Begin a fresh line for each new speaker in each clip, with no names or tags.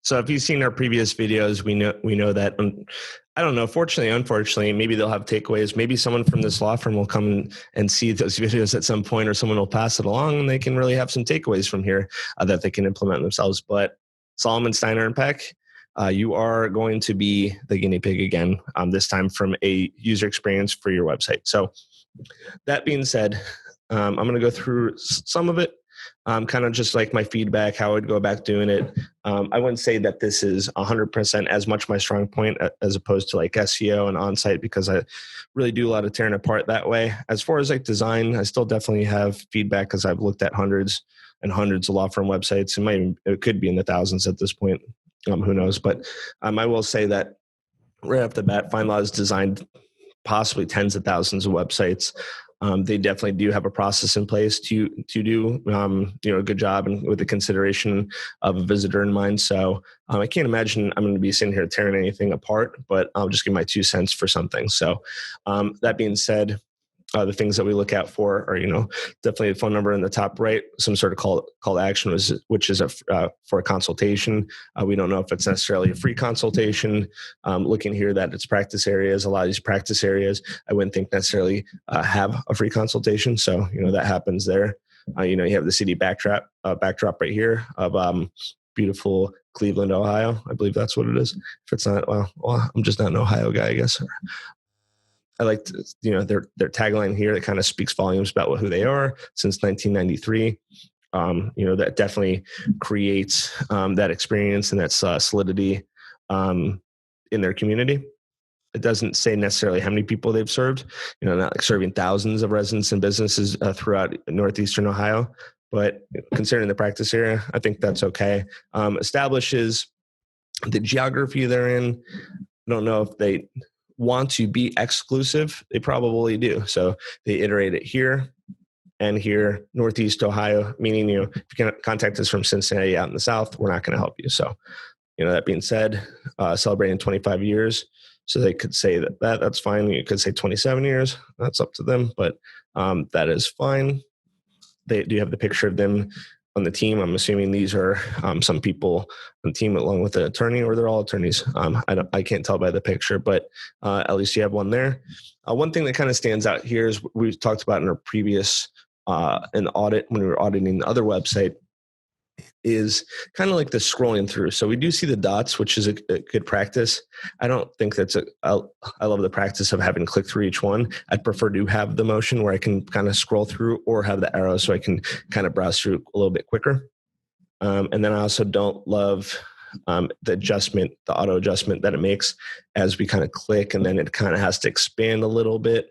So if you've seen our previous videos, we know that, I don't know, fortunately, unfortunately, maybe they'll have takeaways. Maybe someone from this law firm will come and see those videos at some point, or someone will pass it along and they can really have some takeaways from here that they can implement themselves. But Solomon, Steiner, and Peck, you are going to be the guinea pig again, this time from a user experience for your website. So that being said, I'm going to go through some of it. Kind of just like my feedback, how I would go about doing it. I wouldn't say that this is 100% as much my strong point as opposed to like SEO and onsite, because I really do a lot of tearing apart that way. As far as like design, I still definitely have feedback because I've looked at hundreds and hundreds of law firm websites. It could be in the thousands at this point. Who knows? But I will say that right off the bat, FindLaw has designed possibly tens of thousands of websites. They definitely do have a process in place to do a good job, and with the consideration of a visitor in mind. So I can't imagine I'm going to be sitting here tearing anything apart, but I'll just give my 2 cents for something. So that being said, the things that we look out for are, definitely a phone number in the top right, some sort of call to action, which is for a consultation. We don't know if it's necessarily a free consultation. Looking here that it's practice areas. A lot of these practice areas, I wouldn't think necessarily have a free consultation. So, that happens there. You have the city backdrop right here of beautiful Cleveland, Ohio. I believe that's what it is. If it's not, well, I'm just not an Ohio guy, I guess. I like their tagline here that kind of speaks volumes about who they are since 1993. That definitely creates that experience and that solidity in their community. It doesn't say necessarily how many people they've served, not like serving thousands of residents and businesses throughout Northeastern Ohio, but considering the practice area, I think that's okay. Establishes the geography they're in. I don't know if they want to be exclusive. They probably do. So they iterate it here and here, Northeast Ohio, meaning, if you can contact us from Cincinnati out in the South, we're not going to help you. So, that being said, celebrating 25 years. So they could say that's fine. You could say 27 years. That's up to them, but that is fine. They do have the picture of them on the team. I'm assuming these are some people on the team along with the attorney, or they're all attorneys. I can't tell by the picture, but at least you have one there. One thing that kind of stands out here is we talked about in our previous an audit when we were auditing the other website, is kind of like the scrolling through. So we do see the dots, which is a good practice. I don't think I love the practice of having to click through each one. I'd prefer to have the motion where I can kind of scroll through, or have the arrow so I can kind of browse through a little bit quicker. And then I also don't love the auto adjustment that it makes as we kind of click, and then it kind of has to expand a little bit.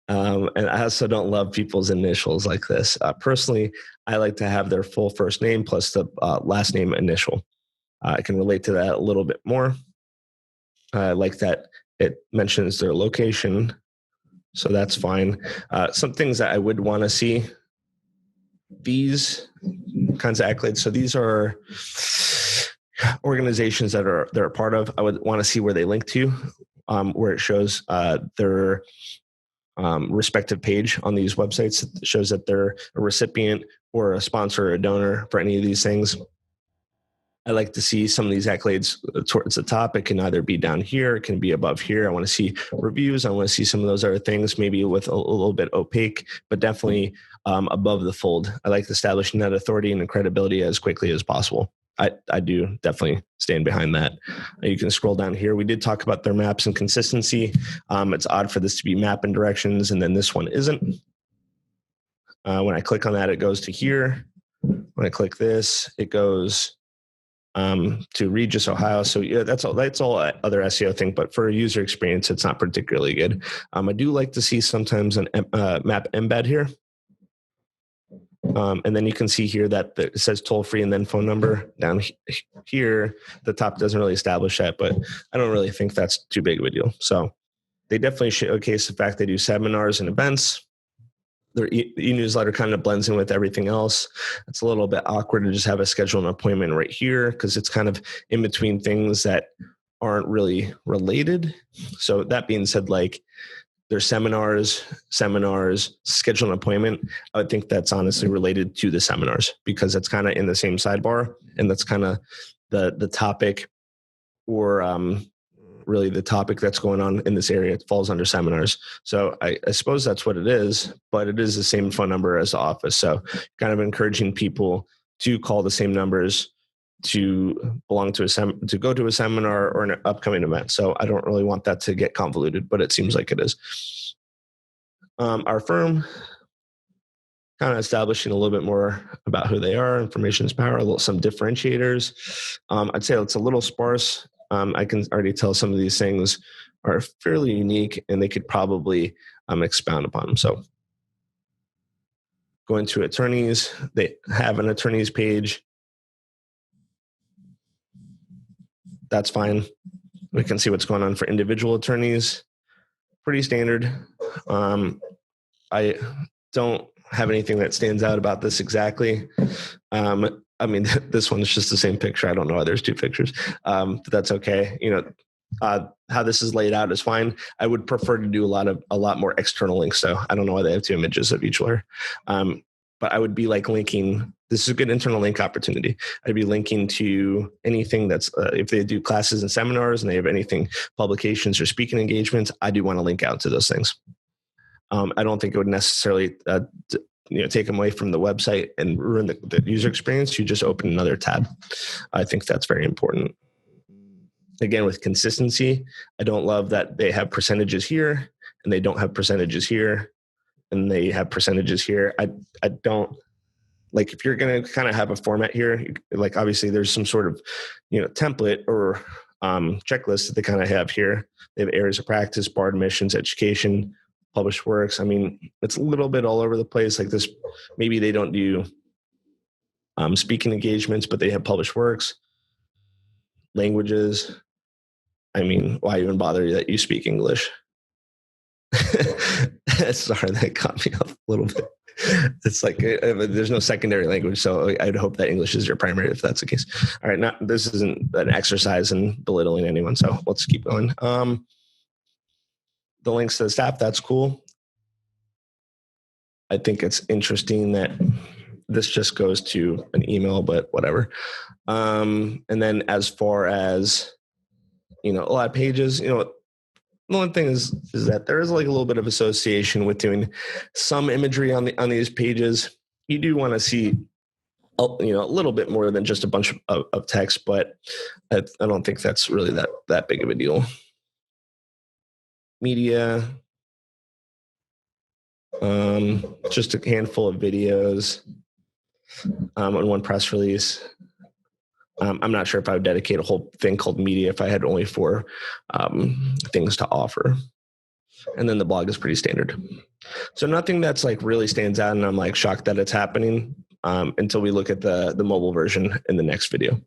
And I also don't love people's initials like this. Personally, I like to have their full first name plus the last name initial. I can relate to that a little bit more. I like that it mentions their location, so that's fine. Some things that I would want to see, these kinds of accolades. So these are organizations that they're a part of. I would want to see where they link to, where it shows their respective page on these websites. It shows that they're a recipient or a sponsor or a donor for any of these things. I like to see some of these accolades towards the top. It can either be down here, it can be above here. I want to see reviews. I want to see some of those other things, maybe with a little bit opaque, but definitely above the fold. I like establishing that authority and credibility as quickly as possible. I do definitely stand behind that. You can scroll down here. We did talk about their maps and consistency. It's odd for this to be map and directions, and then this one isn't. When I click on that, it goes to here. When I click this, it goes to Regis, Ohio. So yeah, that's all other SEO thing, but for a user experience, it's not particularly good. I do like to see sometimes an map embed here. And then you can see here that it says toll free and then phone number down here. The top doesn't really establish that, but I don't really think that's too big of a deal. So they definitely showcase the fact they do seminars and events. Their e-newsletter kind of blends in with everything else. It's a little bit awkward to just have a schedule an appointment right here because it's kind of in between things that aren't really related. So that being said, like there's seminars, schedule an appointment. I would think that's honestly related to the seminars because it's kind of in the same sidebar, and that's kind of the topic, or really the topic that's going on in this area. It falls under seminars. So I suppose that's what it is, but it is the same phone number as the office. So kind of encouraging people to call the same numbers to belong to to go to a seminar or an upcoming event. So I don't really want that to get convoluted, but it seems like it is. Our firm, kind of establishing a little bit more about who they are. Information is power. Some differentiators. I'd say it's a little sparse. I can already tell some of these things are fairly unique, and they could probably expound upon them. So going to attorneys, they have an attorneys page. That's fine. We can see what's going on for individual attorneys. Pretty standard. I don't have anything that stands out about this exactly. I mean, this one's just the same picture. I don't know why there's two pictures, but that's okay. How this is laid out is fine. I would prefer to do a lot more external links. So I don't know why they have two images of each lawyer. But I would be like linking. This is a good internal link opportunity. I'd be linking to anything that's, if they do classes and seminars and they have anything, publications or speaking engagements, I do want to link out to those things. I don't think it would necessarily take them away from the website and ruin the user experience. You just open another tab. I think that's very important. Again, with consistency, I don't love that they have percentages here and they don't have percentages here and they have percentages here. I don't like, if you're going to kind of have a format here, like obviously there's some sort of, template or checklist that they kind of have here. They have areas of practice, bar admissions, education, published works. I mean, it's a little bit all over the place. Like this, maybe they don't do speaking engagements, but they have published works, languages. I mean, why even bother that you speak English? Sorry, that caught me off a little bit. It's like there's no secondary language, so I'd hope that English is your primary if that's the case. All right, this isn't an exercise in belittling anyone, so let's keep going. The links to the staff, that's cool. I think it's interesting that this just goes to an email, but whatever. And then as far as, a lot of pages, the one thing is that there is like a little bit of association with doing some imagery on these pages. You do want to see, a little bit more than just a bunch of text, but I don't think that's really that big of a deal. Media, just a handful of videos, and one press release. I'm not sure if I would dedicate a whole thing called media if I had only 4 things to offer. And then the blog is pretty standard. So nothing that's like really stands out, and I'm like shocked that it's happening until we look at the mobile version in the next video.